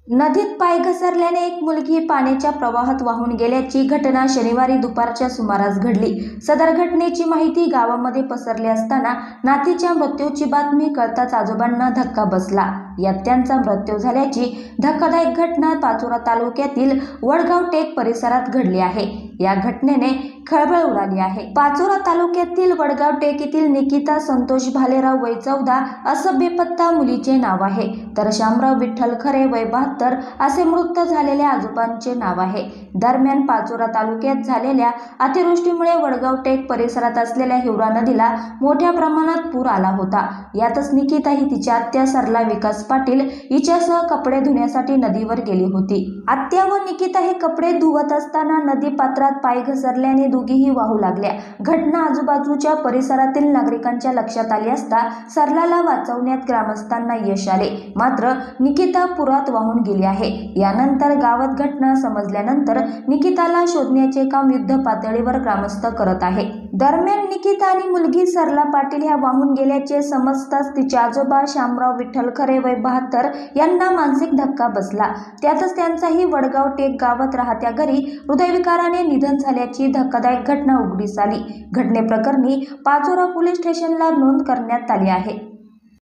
नदीत पाय घसरल्याने एक मुलगी पाण्याच्या प्रवाहात वाहून गेल्याची घटना शनिवारी दुपारच्या सुमारास घडली। सदर घटनेची माहिती गावामध्ये पसरली असताना नातीच्या मृत्यूची बातमी कळताच आजोबांना धक्का बसला। यात त्यांचा मृत्यू झाल्याची धक्कादायक घटना पाचोरा तालुक्यातील वडगाव टेक परिसरात घडली आहे। या घटनेने खळबळ उडाली आहे। पाचोरा तालुक्यातील वडगाव टेक येथील निकिता संतोष भालेराव वय 14 असं बेपत्ता मुलीचे नाव आहे, तर शामराव विठ्ठल खरे वय 72 असे मृत झालेल्या आजोबांचे नाव आहे। दरम्यान पाचोरा तालुक्यात झालेल्या अतिवृष्टीमुळे वडगाव टेक परिसरात असलेल्या हिवरा नदीला मोठ्या प्रमाणात पूर आला होता। यातच निकिता ही तिच्या आत्या सरला विकास पाटील हिच्यासह कपडे धुण्यासाठी नदीवर गेली होती। आत्या व निकिता हे कपडे धुवत असताना नदी पात्रात पाय घसरल्याने दोघीही वाहू लागल्या। घटना आजूबाजूच्या परिसरातील नागरिकांच्या लक्षात आली असता सरलाला वाचवण्यात ग्रामस्थांना यश आले, मात्र निकिता पुरात वाहून गेली आहे। यानंतर गावात घटना समजल्यानंतर निकिताला शोधण्याचे काम युद्ध पातळीवर ग्रामस्थ करत आहे। दरम्यान निकिता आणि मुलगी सरला पाटील ह्या वाहून गेल्याचे समजताच तिचे आजोबा शामराव विठ्ठल खरे वय 72 यांना मानसिक धक्का बसला। त्यातच त्यांचाही वडगाव टेक गावात राहत्या घरी हृदयविकाराने निधन झाल्याची धक्कादायक घटना उघडीस आली। घटनेप्रकरणी पाचोरा पोलीस स्टेशनला नोंद करण्यात आली आहे।